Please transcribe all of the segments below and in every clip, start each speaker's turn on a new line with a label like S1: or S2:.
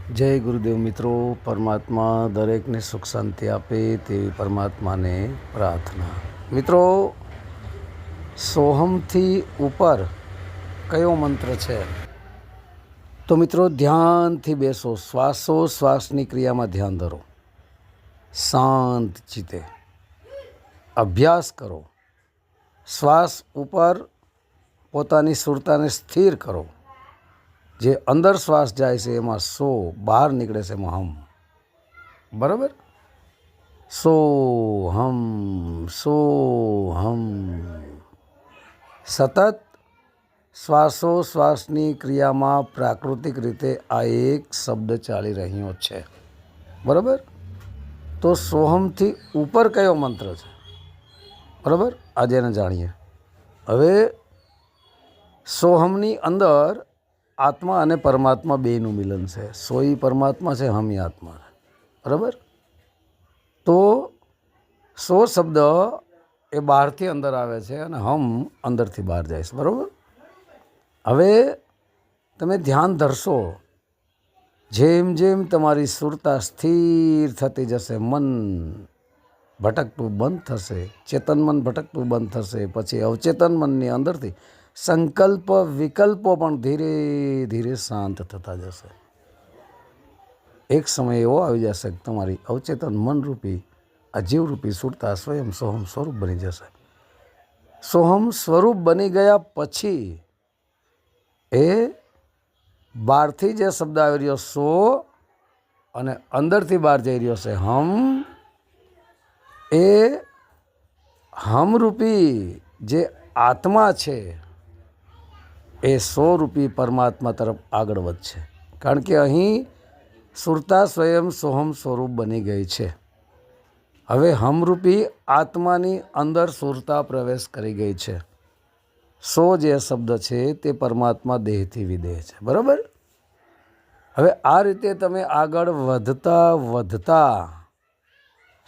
S1: जय गुरुदेव मित्रों। परमात्मा दरेक ने सुख शांति आपे तेवी परमात्मा ने प्रार्थना। मित्रों, सोहम थी ऊपर कयो मंत्र है? तो मित्रों, ध्यान थी बेसो, श्वासोश्वासनी क्रिया में ध्यान धरो, शांत चित्ते अभ्यास करो। श्वास ऊपर पोतानी सुरता ने स्थिर करो। जे अंदर श्वास जाए से एम सो, बहार निकले से हम। बराबर? सो हम सतत श्वासोश्वासनी क्रिया में प्राकृतिक रीते आ एक शब्द चाली रह्यो छे। बराबर? तो सोहम थी ऊपर कयो मंत्र है? बराबर? आज एने जाणीए। हवे सोहमनी अंदर आत्मा अने परमात्मा बेनु मिलन है। सो ही परमात्मा है, हम ही आत्मा है। बराबर? तो सो शब्द ए बहार थी अंदर आवे छे अने हम अंदर थी बहार जाए छे। बराबर? हवे तमे ध्यान धरशो, जेम जेम तमारी सुरता स्थिर थती जशे, मन भटकतुं बंध थशे, चेतन मन भटकतुं बंध थशे, पछी अवचेतन मननी अंदरथी संकल्प विकल्पो पण धीरे धीरे शांत थता जशे। एक समय एवो आवी जशे कि तमारी अवचेतन मन रूपी आ जीव रूपी सुरता स्वयं सोहम स्वरूप बनी जशे। सोहम स्वरूप बनी गया पछी ए बहारथी जे शब्द आवी रह्यो सो अने अंदरथी बहार जई रह्यो छे हम, ए हम रूपी जे आत्मा छे ए सो रूपी परमात्मा तरफ आगळ वधशे। कारण के अहीं सुरता स्वयं सोहम स्वरूप बनी गई छे। हवे हम रूपी आत्मानी अंदर सुरता प्रवेश करी गई छे। सो जे शब्द छे ते परमात्मा देहथी विदेह छे। बराबर? हवे आ रीते तमे आगळ वधता वधता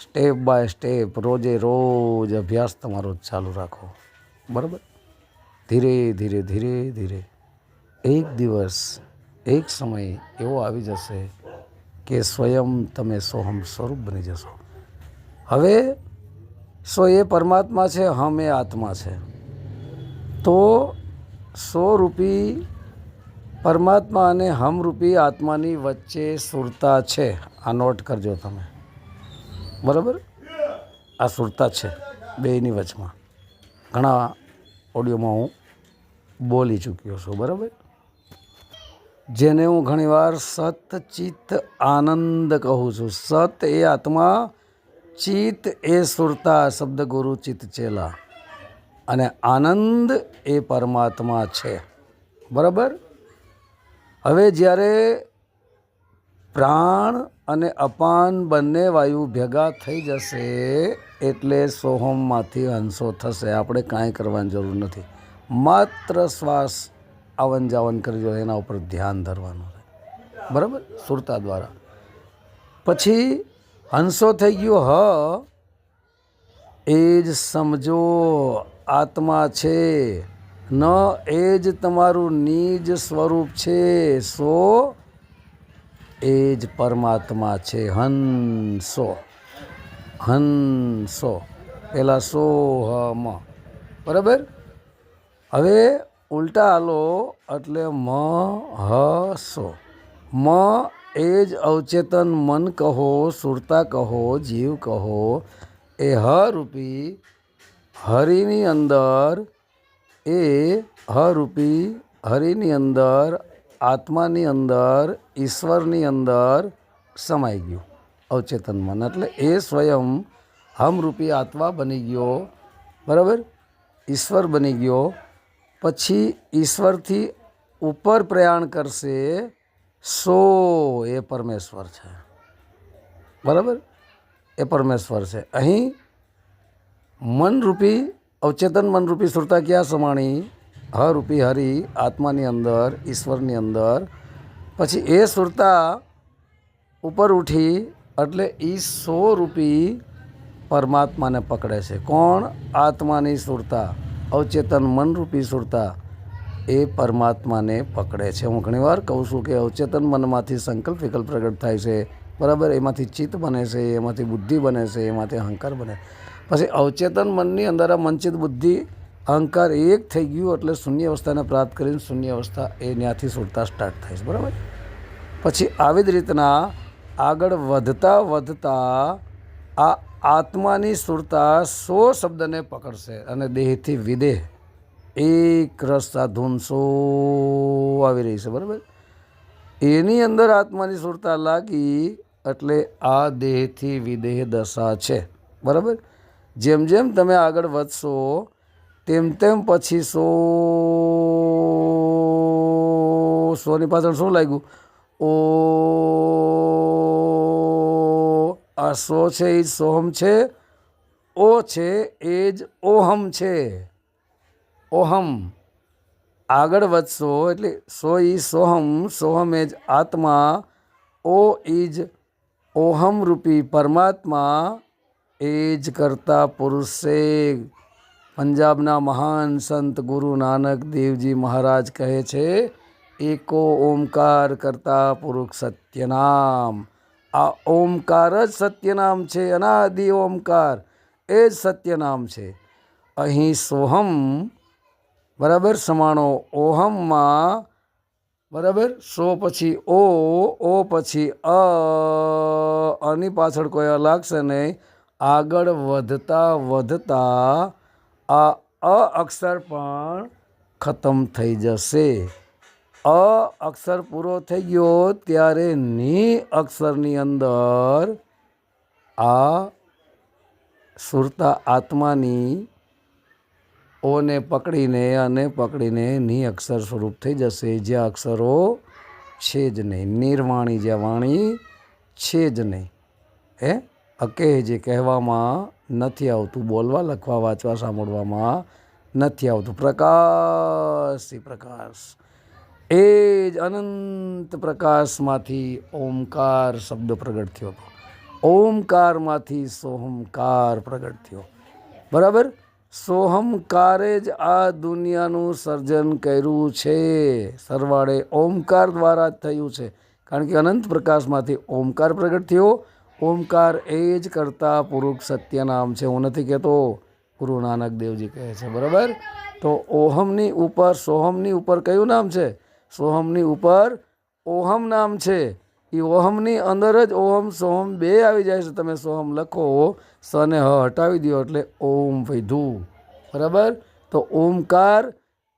S1: स्टेप बाय स्टेप रोजे रोज अभ्यास तमारो चालू राखो। बराबर? धीरे धीरे धीरे धीरे एक दिवस एक समय एवो आवी जशे कि स्वयं तमे सोहम स्वरूप बनी जशो। हवे सो ए परमात्मा छे, हम ए आत्मा छे। तो सो रूपी परमात्मा अने हम रूपी आत्मानी वच्चे सुरता छे। आ नोट करजो तमे। बराबर? आ सुरता छे बेयनी वचमां। घणा ऑडियोमां हूँ बोली चूक्यो छूं। बराबर? जेने हूँ घणीवार सत चित्त आनंद कहूँ छूं। सत ए आत्मा, चित्त ए सुरता, शब्द गुरु चित्त चेला, अने आनंद ए परमात्मा छे। बराबर? हवे ज्यारे प्राण अने अपान बंने वायु भेगा थई जशे एटले सोहममांथी हंसो थशे। आपणे कांई करवानी जरूर नथी। मात्र श्वास आवन जावन करजो, एना उपर ध्यान धरवानुं है। बराबर? सुरता द्वारा पछी हंसो थई गयो ह एज समझो आत्मा छे, न एज तमारुं निज स्वरूप छे। सो एज परमात्मा छे। हंसो हंसो पेला सोहम। बराबर? हवे उल्टा हालो एटले म हसो। म एज अवचेतन मन कहो, सुरता कहो, जीव कहो, ए ह रूपी हरिनी अंदर, ए ह रूपी हरिनी अंदर, आत्मानी अंदर, ईश्वरनी अंदर समाई गयो अवचेतन मन। एटले ए स्वयं हम रूपी आत्मा बनी गयो। बराबर? ईश्वर बनी गयो। पछी ईश्वर थी ऊपर प्रयाण करशे। सो ए परमेश्वर है। बराबर? ए परमेश्वर है। अहीं मन रूपी अवचेतन मन रूपी सुरता क्या समाणी? ह रूपी हरि आत्मानी अंदर, ईश्वरनी अंदर। पछी ए सुरता ऊपर उठी एटले ई सो रूपी परमात्मा ने पकड़े छे। कोण? आत्मानी सुरता, अवचेतन मन रूपी सुरता એ પરમાત્માને પકડે છે. હું ઘણીવાર કહું છું કે અવચેતન મનમાંથી સંકલ્પ વિકલ્પ પ્રગટ થાય છે, બરાબર. એમાંથી ચિત્ત બને છે, એમાંથી બુદ્ધિ બને છે, એમાંથી અહંકાર બને. પછી અવચેતન મનની અંદર આ મનચિત બુદ્ધિ અહંકાર એક થઈ ગયું એટલે શૂન્ય અવસ્થાને પ્રાપ્ત કરીને શૂન્ય અવસ્થા એ ત્યાંથી સુરતા સ્ટાર્ટ થાય છે, બરાબર. પછી આવી જ રીતના આગળ વધતા વધતા આ આત્માની સુરતા 100 શબ્દને પકડશે અને દેહથી વિદેહ એક રસ સાધુન 100 આવી રહી છે, બરાબર. એની અંદર આત્માની સુરતા લાગી એટલે આ દેહથી વિદેહ દશા છે, બરાબર. જેમ જેમ તમે આગળ વધશો તેમ તેમ પછી 100 ની પાછળ શું લાગ્યું? આ 100 છે એ સોહમ છે, ઓ છે એ જ ઓહમ છે. ઓહમ આગળ વધશો એટલે 100 ઈ સોહમ, સોહમ એ જ આત્મા, ઓ ઈજ ઓહમ રૂપી પરમાત્મા, એ જ કરતા પુરુષ છે. પંજાબના મહાન સંત ગુરુ નાનક દેવજી મહારાજ કહે છે, એકો ઓમકાર કરતા પુરુષ સત્યનામ. આ ઓમકાર જ સત્યનામ છે, અનાદિ ઓમકાર એ જ સત્યનામ છે. અહીં સોહમ, બરાબર, સમાણો ઓહમમાં, બરાબર. 100 પછી ઓ પછી અની પાછળ કોઈ લાગશે નહીં. આગળ વધતા વધતા આ અક્ષર પણ ખતમ થઈ જશે. અક્ષર પૂરો થઈ ગયો ત્યારે ની અક્ષરની અંદર આ સુરતા આત્માની ઓને પકડીને ની અક્ષર સ્વરૂપ થઈ જશે, જ્યાં અક્ષરો છે જ નહીં. નિર્વાણી જ્યાં વાણી છે જ નહીં. અકેહ જે કહેવામાં નથી આવતું, બોલવા લખવા વાંચવા સાંભળવામાં નથી આવતું. પ્રકાશથી પ્રકાશ, એ જ અનંત પ્રકાશમાંથી ઓમકાર શબ્દ પ્રગટ થયો હતો. ઓમકારમાંથી સોહમકાર પ્રગટ થયો, બરાબર. સોહમકારે જ આ દુનિયાનું સર્જન કર્યું છે. સરવાળે ઓમકાર દ્વારા જ થયું છે, કારણ કે અનંત પ્રકાશમાંથી ઓમકાર પ્રગટ થયો. ઓમકાર એ જ કરતા પુરુષ સત્યનામ છે. હું નથી કહેતો, ગુરુ નાનક દેવજી કહે છે, બરાબર. તો ઓહમની ઉપર, સોહમની ઉપર કયું નામ છે? સોહમની ઉપર ઓહમ નામ છે. એ ઓહમની અંદર જ ઓહમ સોહમ બે આવી જાય છે. તમે સોહમ લખો, સને હ હટાવી દો એટલે ઓમ વૈધું, બરાબર. તો ઓમકાર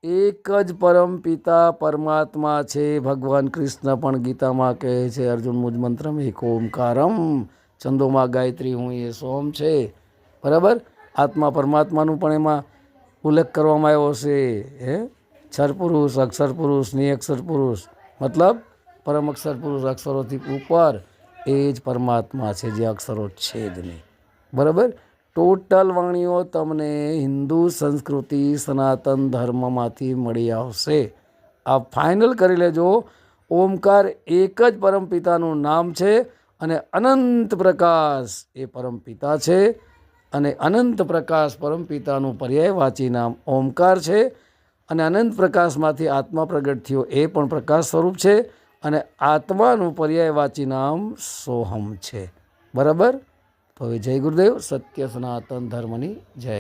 S1: એક જ પરમ પિતા પરમાત્મા છે. ભગવાન કૃષ્ણ પણ ગીતામાં કહે છે, અર્જુન મુજ મંત્રમ એક ઓમકારમ, છંદોમાં ગાયત્રી હું એ સોમ છે, બરાબર. આત્મા પરમાત્માનું પણ એમાં ઉલ્લેખ કરવામાં આવ્યો છે. ક્ષર પુરુષ, અક્ષર પુરુષ, નિઅક્ષર પુરુષ, મતલબ પરમ અક્ષર પુરુષ, અક્ષરોથી ઉપર એ જ પરમાત્મા છે, જે અક્ષરો છે જ નહીં, બરાબર. ટોટલ વાણીઓ તમને હિન્દુ સંસ્કૃતિ સનાતન ધર્મમાંથી મળી આવશે. આ ફાઇનલ કરી લેજો. ઓમકાર એક જ પરમપિતાનું નામ છે અને અનંત પ્રકાશ એ પરમપિતા છે. અને અનંત પ્રકાશ પરમપિતાનું પર્યાયવાચી નામ ઓમકાર છે. અને અનંત પ્રકાશમાંથી આત્મા પ્રગટ થયો એ પણ પ્રકાશ સ્વરૂપ છે. અને આત્માનું પર્યાયવાચી નામ સોહમ છે, બરાબર. તો જય ગુરુદેવ. સત્ય સનાતન ધર્મની જય.